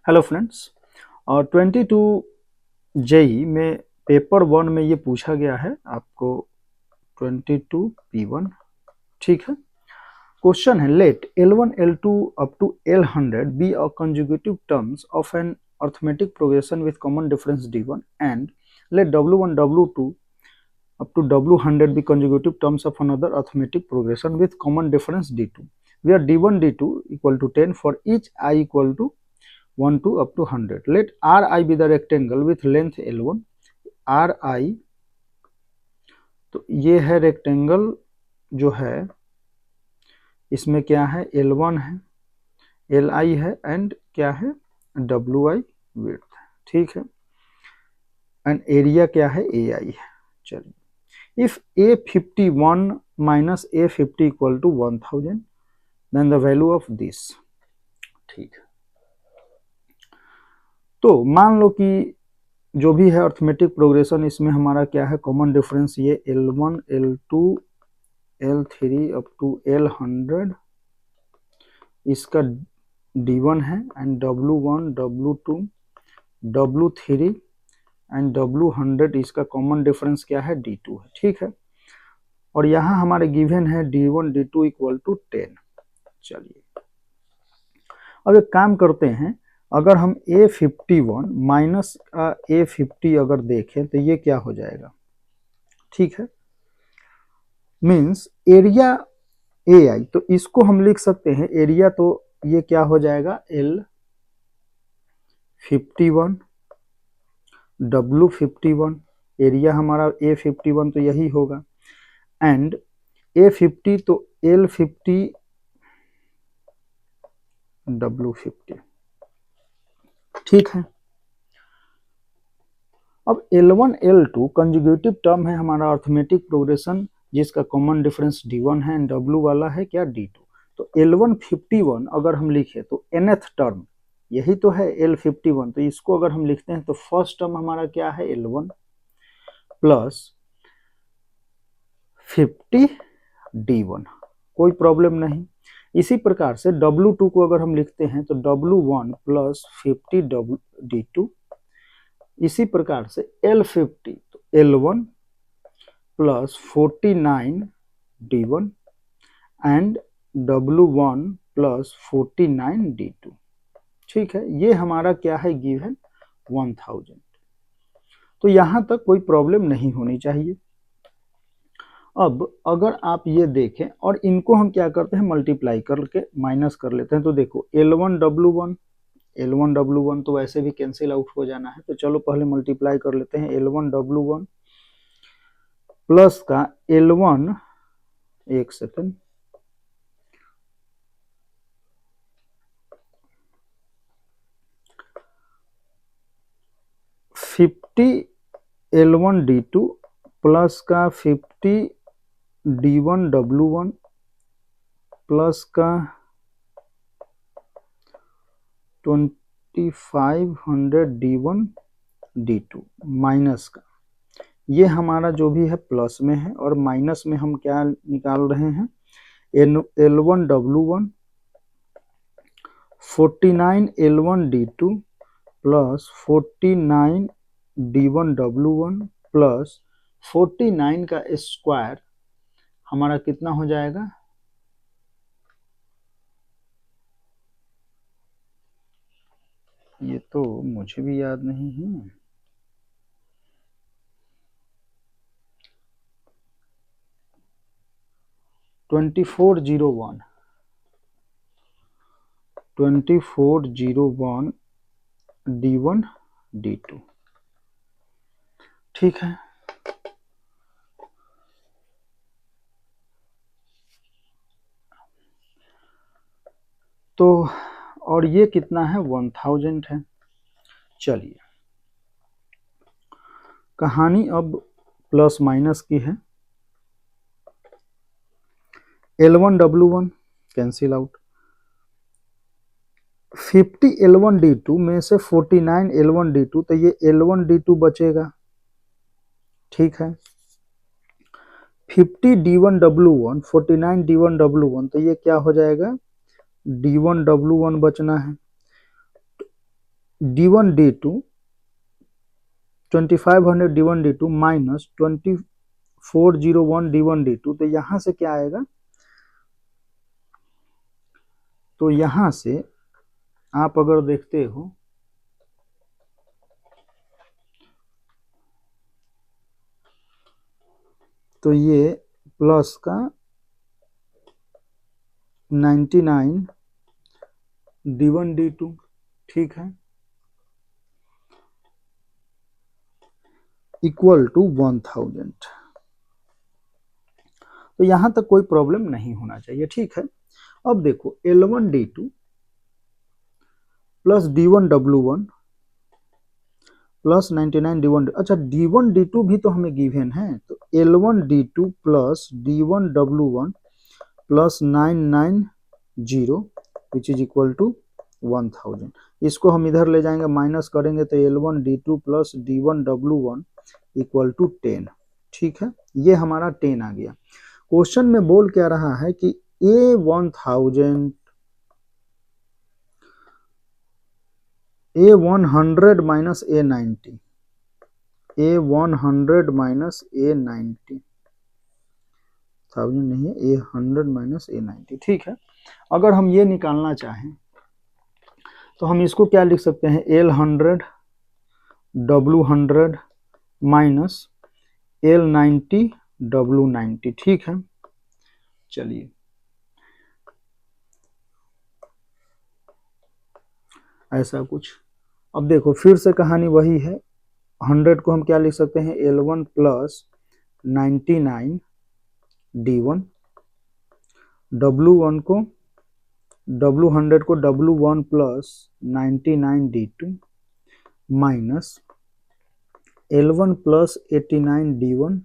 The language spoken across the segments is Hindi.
Hello friends. और 22 जेई में पेपर 1 में ये पूछा गया है आपको 22 P1। ठीक है। क्वेश्चन है let L1 L2 up to L100 be a conjugative terms of an arithmetic progression with common difference D1 and let W1 W2 up to W100 be consecutive terms of another arithmetic progression with common difference D2 where D1 D2 equal to 10 for each I equal to 1 to up to 100. Let Ri be the rectangle with length L1. Ri तो ये है रेक्टेंगल जो है, इसमें क्या है L1 है, Li है एंड क्या है Wi विड्थ। ठीक है। एंड एरिया क्या है Ai है। चलिए, if A51 minus A50 equal to 1000 then the value of this। ठीक है। तो मान लो कि जो भी है अर्थमेटिक प्रोग्रेशन, इसमें हमारा क्या है कॉमन डिफरेंस, ये L1 L2 L3 up to L100 इसका D1 है and W1 W2 W3 and W100 इसका कॉमन डिफरेंस क्या है D2 है। ठीक है। और यहाँ हमारे गिवन है D1 D2 इक्वल टू 10। चलिए, अब एक काम करते हैं, अगर हम A51 माइनस A50 अगर देखें तो ये क्या हो जाएगा। ठीक है। मीन्स एरिया AI, तो इसको हम लिख सकते हैं एरिया, तो ये क्या हो जाएगा L51 W51, एरिया हमारा A51 तो यही होगा एंड A50 तो L50 W50। ठीक है। अब L1 L2 कंजुगेटिव टर्म है हमारा अर्थमेटिक प्रोग्रेशन जिसका कॉमन डिफरेंस D1 है एंड W वाला है क्या D2। तो L151 अगर हम लिखे तो nth टर्म यही तो है L51, तो इसको अगर हम लिखते हैं तो फर्स्ट टर्म हमारा क्या है L1 प्लस 50 D1, कोई प्रॉब्लम नहीं। इसी प्रकार से W2 को अगर हम लिखते हैं तो W1 प्लस 50 D2। इसी प्रकार से L50 तो L1 plus 49 D1 and W1 plus 49 D2। ठीक है। ये हमारा क्या है गिवन 1000। तो यहां तक कोई प्रॉब्लम नहीं होनी चाहिए। अब अगर आप ये देखें और इनको हम क्या करते हैं मल्टीप्लाई करके माइनस कर लेते हैं, तो देखो L1 W1 तो वैसे भी कैंसिल आउट हो जाना है, तो चलो पहले मल्टीप्लाई कर लेते हैं। L1 W1 प्लस का L1, एक second, fifty L1 D2 plus का 50 D1 W1 प्लस का 2500 D1 D2 माइनस का, ये हमारा जो भी है प्लस में है और माइनस में हम क्या निकाल रहे हैं L1 W1 49 L1 D2 plus 49 D1 W1 plus 49 का स्क्वायर हमारा कितना हो जाएगा, ये तो मुझे भी याद नहीं है, 2401 D1 D2। ठीक है। तो और ये कितना है 1000 है। चलिए, कहानी अब प्लस माइनस की है। L1 W1 cancel out, 50 L1 D2 में से 49 L1 D2, तो ये L1 D2 बचेगा। ठीक है। 50 D1 W1 49 D1 W1, तो ये क्या हो जाएगा D1 W1 बचना है। D1 D2 2500 D1 D2 minus 2401 D1 D2, तो यहाँ से क्या आएगा, तो यहाँ से आप अगर देखते हो तो ये प्लस का 99 D1 D2, ठीक है, इक्वल टू 1000। तो यहां तक कोई प्रॉब्लम नहीं होना चाहिए, ठीक है। अब देखो L1 D2 plus D1 W1 plus 99 D1, अच्छा D1 D2 भी तो हमें गिवन है, तो L1 D2 plus D1 W1 plus 990 which is equal to 1000। इसको हम इधर ले जाएंगे, माइनस करेंगे तो L1 D2 plus D1 W1 equal to 10, ठीक है, ये हमारा 10 आ गया। क्वेश्चन में बोल क्या रहा है कि A100 minus A90, A100 minus A90, 1000 नहीं है, A100 माइनस A90, ठीक है। अगर हम ये निकालना चाहें तो हम इसको क्या लिख सकते हैं, L100 W100 minus L90 W90, ठीक है। चलिए ऐसा कुछ, अब देखो फिर से कहानी वही है, 100 को हम क्या लिख सकते हैं, L1 प्लस 99 D1, W1 को W100 को W1 plus 99 D2 minus L1 plus 89 D1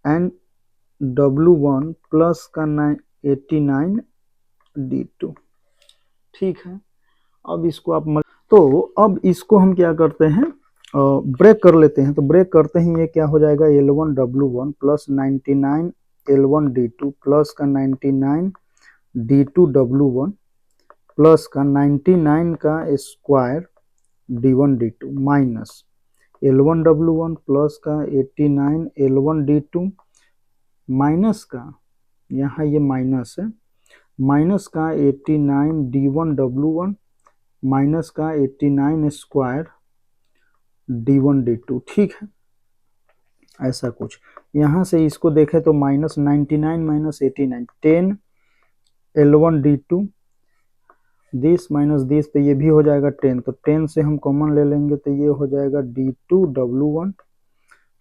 and W1 plus का 89 D2, ठीक है। अब इसको आप तो अब इसको हम क्या करते हैं, ब्रेक कर लेते हैं, तो ब्रेक करते ही ये क्या हो जाएगा, L1 W1 plus 99 L1 D2 plus का 99 D2 W1 प्लस का 99 का square D1 D2 minus L1 W1 plus का 89 L1 D2 माइनस का, यहाँ ये माइनस है, माइनस का 89 D1 W1 माइनस का 89 स्क्वायर D1 D2, ठीक है। ऐसा कुछ, यहाँ से इसको देखें तो minus 99 minus 89 10 L1 D2 this minus this, तो ये भी हो जाएगा 10, तो 10 से हम कॉमन ले लेंगे तो ये हो जाएगा D2 W1,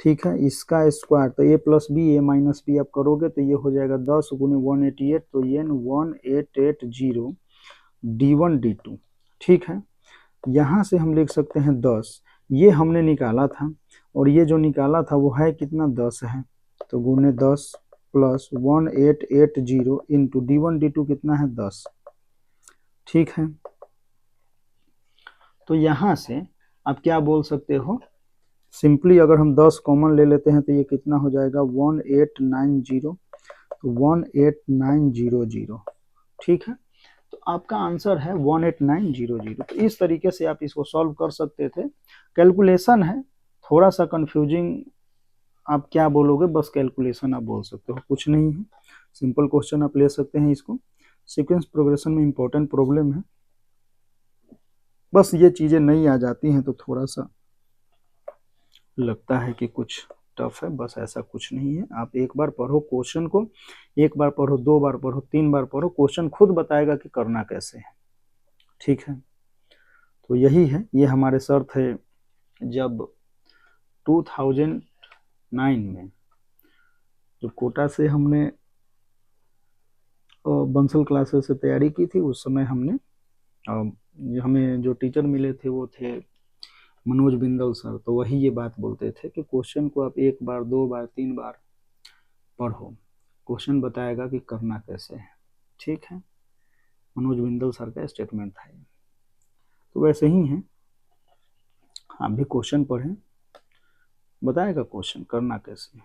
ठीक है, इसका स्क्वायर, तो ए प्लस बी ए माइनस बी आप करोगे तो ये हो जाएगा 10 गुने 188, तो ये 1880 D1 D2, ठीक है। यहाँ से हम लिख सकते हैं 10, ये हमने निकाला था और ये जो निकाला था वो है कितना, 10 है, तो गुने 10 प्लस 1880 इंटू D1 D2 कितना है, 10, ठीक है। तो यहाँ से आप क्या बोल सकते हो, सिंपली अगर हम 10 कॉमन ले लेते हैं तो ये कितना हो जाएगा, 1890, तो 18900, ठीक है। तो आपका आंसर है 18900। तो इस तरीके से आप इसको सॉल्व कर सकते थे। कैलकुलेशन है, थोड़ा सा कंफ्यूजिंग, आप क्या बोलोगे, बस कैलकुलेशन आप बोल सकते हो, कुछ नहीं है, सिंपल क्वेश्चन आप ले सकते हैं इसको। सीक्वेंस प्रोग्रेशन में इंपॉर्टेंट प्रॉब्लम है, बस ये चीज़ें नहीं आ जाती हैं तो थोड़ा सा लगता है कि कुछ टफ है, बस ऐसा कुछ नहीं है। आप एक बार पढ़ो क्वेश्चन को, एक बार पढ़ो, 2 बार पढ़ो, 3 बार पढ़ो, क्वेश्चन खुद बताएगा कि करना कैसे है, ठीक है। तो यही है, ये हमारे सर थे जब 2009 में जब कोटा से हमने बंसल क्लासेस से तैयारी की थी, उस समय हमने हमें जो टीचर मिले थे वो थे मनोज बिंदल सर, तो वही ये बात बोलते थे कि क्वेश्चन को आप 1 बार 2 बार 3 बार पढ़ो, क्वेश्चन बताएगा कि करना कैसे है, ठीक है। मनोज बिंदल सर का स्टेटमेंट था ये। तो वैसे ही है, आप भी क्वेश्चन पढ़ें, बताएगा क्वेश्चन करना कैसे है।